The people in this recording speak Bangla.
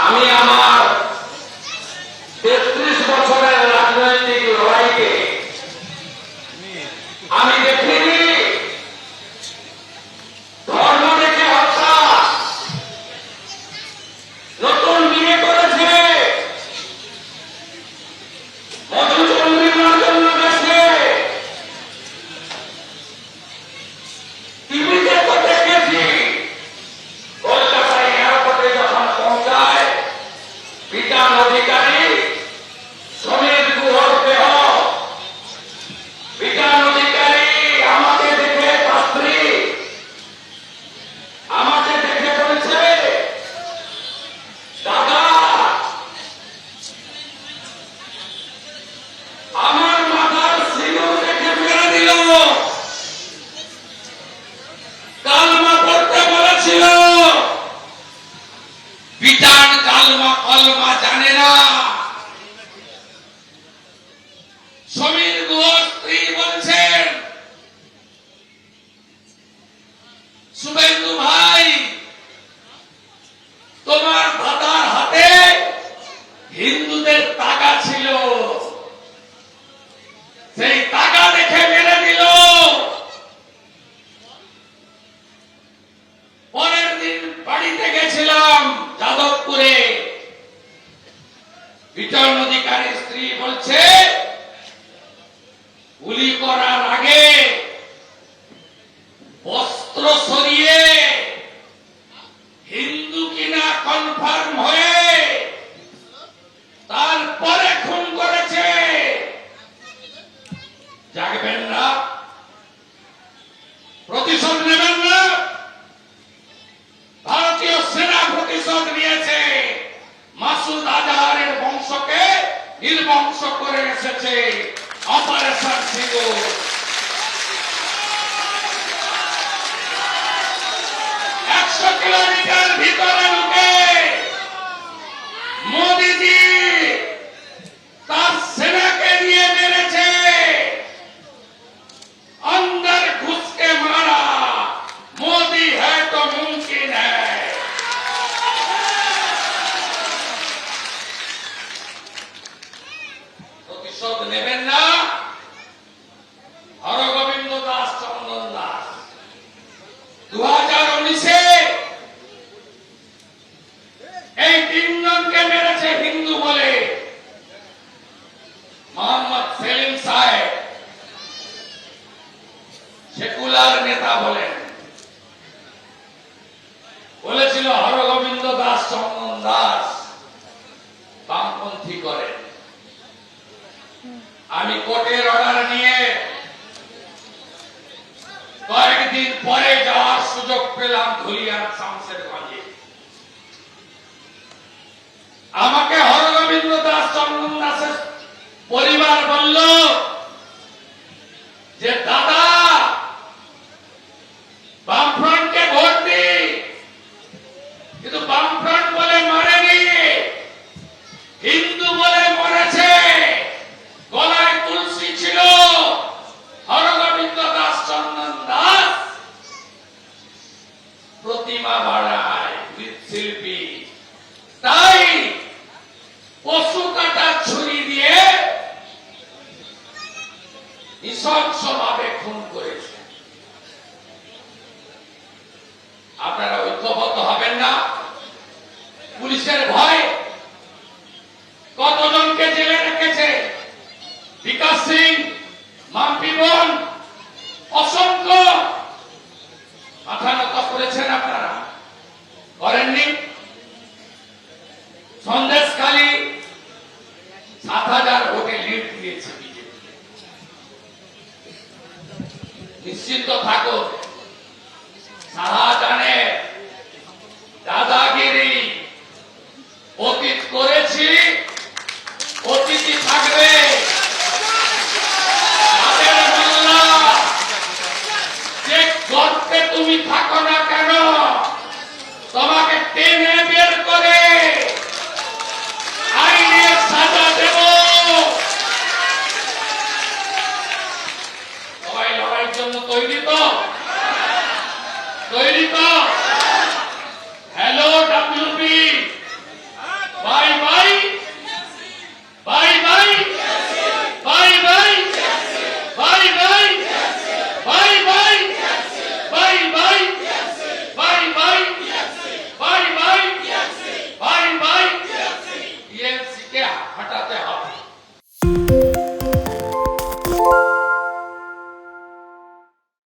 আমি আমার ৩৩ বছরের রাজনৈতিক লড়াইকে আমি দেখিনি ধর্ম দেখে হত্যা। নতুন বিয়ে করেছে, মধুচন্দ্রী জন্য গেছে, টিভিতে তো দেখেছি। কলকাতায় এয়ারপোর্টে যখন পৌঁছায় বিধান অধিকারী সমীর গুহর দেহ, বিধান অধিকারী আমাকে দেখে তার স্ত্রী আমাকে দেখে বলছে, দাদা আমার মাথার সিঁদুর দেখে মেরে দিল, কালমা পড়তে বলেছিল। বিধান কালমা কলমা জানে না। সমীর গুহর স্ত্রী বলছেন, শুভেন্দু ভাই তোমার দাদার হাতে হিন্দুদের টাকা ছিল, সেই টাকা দেখে মেরে দিল। পরের দিন বাড়িতে গেছিলাম যাদবপুরে, বিধান অধিকারী স্ত্রী বলছে গুলি করার আগে বস্ত্র সরিয়ে হিন্দু কিনা কনফার্ম হয়ে তারপরে খুন করেছে। জাগবেন না, প্রতিশোধ নেবেন না। ভারতীয় সেনা প্রতিশোধ নিয়েছে, মাসুদ আজহারের বংশকে নির্বংশ করে এসেছে অপারেশন সিঁদুর। ১০০ কিলোমিটার ভিতরে ঢুকে মোদিজি তার সেনাকে দিয়ে মেরেছে। अंदर घुस के मारा, मोदी है तो मुमकिन है। প্রতিশোধ নেবেন না। হরগোবিন্দ দাস, চন্দন দাস 2019-এ এই তিনজনকে মেরেছে হিন্দু বলে। মোহাম্মদ সেলিম সাহেব সেকুলার নেতা বলেন, বলেছিল হরগোবিন্দ দাস, চন্দন দাস বামপন্থী করেন। আমি কোর্টের অর্ডার নিয়ে কয়েকদিন পরে যাওয়ার সুযোগ পেলাম ধুলিয়ার শামশেরগঞ্জে। আমাকে হরগোবিন্দ দাস, চন্দন দাসের পরিবার বলল যে দাদা বামফ্রন্টকে ভোট দি, কিন্তু বামফ্রন্ট বলে মারেনি, হিন্দু বলে মরেছে। গলায় তুলসী ছিল। হরগোবিন্দ দাস, চন্দন দাস প্রতিমা বাড়ায়, মৃৎশিল্পী, তাই পশু কাটা ছুরি দিয়ে নৃশংসভাবে খুন করেছে। আপনারা ঐক্যবদ্ধ হবেন না? পুলিশের